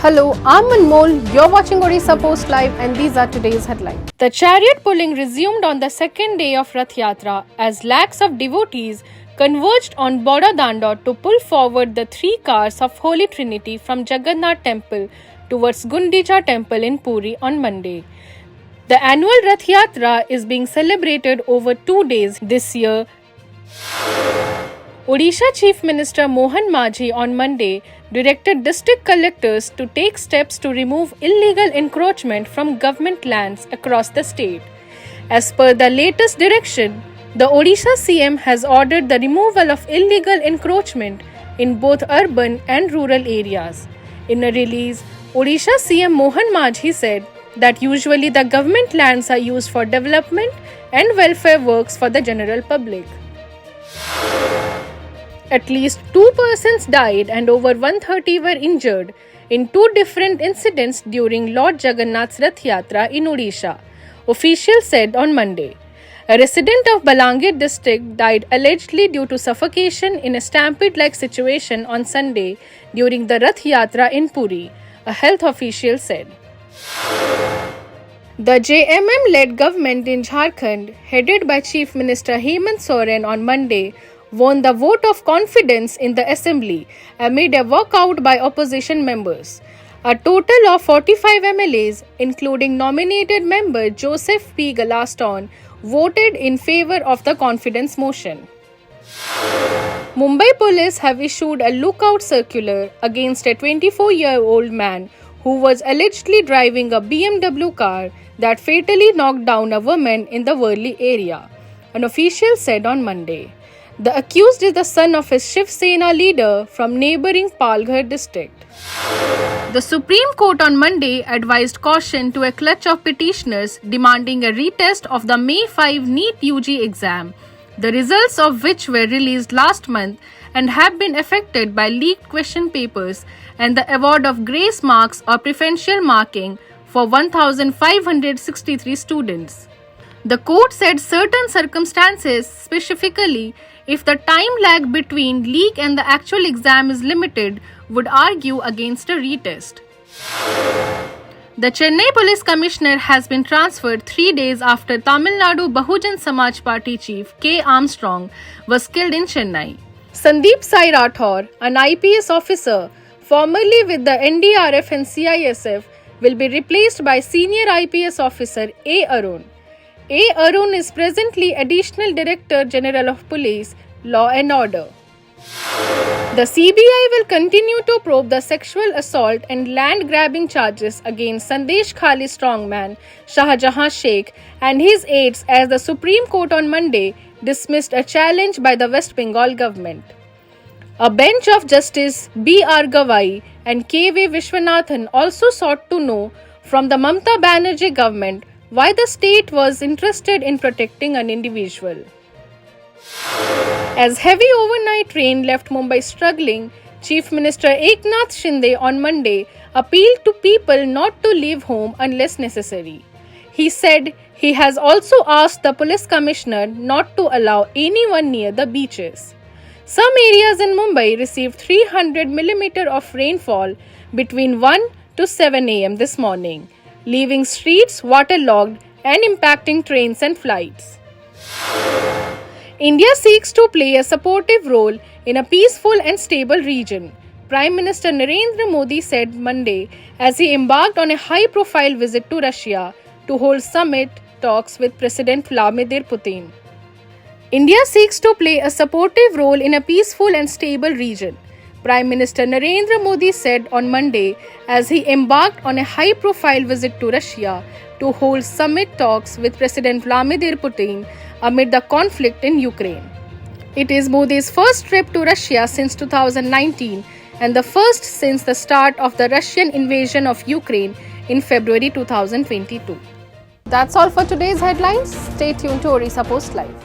Hello, I'm Anmol. You're watching Odisha Post Live, and these are today's headlines. The chariot pulling resumed on the second day of Rath Yatra as lakhs of devotees converged on Boda Danda to pull forward the three cars of Holy Trinity from Jagannath Temple towards Gundicha Temple in Puri on Monday. The annual Rath Yatra is being celebrated over 2 days this year. Odisha Chief Minister Mohan Majhi on Monday directed district collectors to take steps to remove illegal encroachment from government lands across the state. As per the latest direction, the Odisha CM has ordered the removal of illegal encroachment in both urban and rural areas. In a release, Odisha CM Mohan Majhi said that usually the government lands are used for development and welfare works for the general public. At least 2 persons died and over 130 were injured in 2 different incidents during Lord Jagannath's Rath Yatra in Odisha, officials said on Monday. A resident of Balangir district died allegedly due to suffocation in a stampede-like situation on Sunday during the Rath Yatra in Puri, a health official said. The JMM-led government in Jharkhand, headed by Chief Minister Hemant Soren on Monday, won the vote of confidence in the assembly amid a walkout by opposition members. A total of 45 MLAs, including nominated member Joseph P. Galaston, voted in favor of the confidence motion. Mumbai police have issued a lookout circular against a 24-year-old man who was allegedly driving a BMW car that fatally knocked down a woman in the Worli area, an official said on Monday. The accused is the son of a Shiv Sena leader from neighbouring Palghar district. The Supreme Court on Monday advised caution to a clutch of petitioners demanding a retest of the May 5 NEET UG exam, the results of which were released last month and have been affected by leaked question papers and the award of grace marks or preferential marking for 1,563 students. The court said certain circumstances, specifically if the time lag between leak and the actual exam is limited, would argue against a retest. The Chennai Police Commissioner has been transferred 3 days after Tamil Nadu Bahujan Samaj Party chief K. Armstrong was killed in Chennai. Sandeep Sai Rathore, an IPS officer formerly with the NDRF and CISF, will be replaced by senior IPS officer A. Arun. A. Arun is presently Additional Director General of Police, Law and Order. The CBI will continue to probe the sexual assault and land grabbing charges against Sandesh Khali strongman Shahjahan Sheikh and his aides as the Supreme Court on Monday dismissed a challenge by the West Bengal government. A bench of Justice B.R. Gawai and K.V. Vishwanathan also sought to know from the Mamata Banerjee government why the state was interested in protecting an individual. As heavy overnight rain left Mumbai struggling, Chief Minister Eknath Shinde on Monday appealed to people not to leave home unless necessary. He said he has also asked the police commissioner not to allow anyone near the beaches. Some areas in Mumbai received 300 mm of rainfall between 1 to 7 am this morning, leaving streets waterlogged and impacting trains and flights. India seeks to play a supportive role in a peaceful and stable region, Prime Minister Narendra Modi said Monday as he embarked on a high-profile visit to Russia to hold summit talks with President Vladimir Putin. India seeks to play a supportive role in a peaceful and stable region, Prime Minister Narendra Modi said on Monday as he embarked on a high-profile visit to Russia to hold summit talks with President Vladimir Putin amid the conflict in Ukraine. It is Modi's first trip to Russia since 2019 and the first since the start of the Russian invasion of Ukraine in February 2022. That's all for today's headlines. Stay tuned to Odisha Post Live.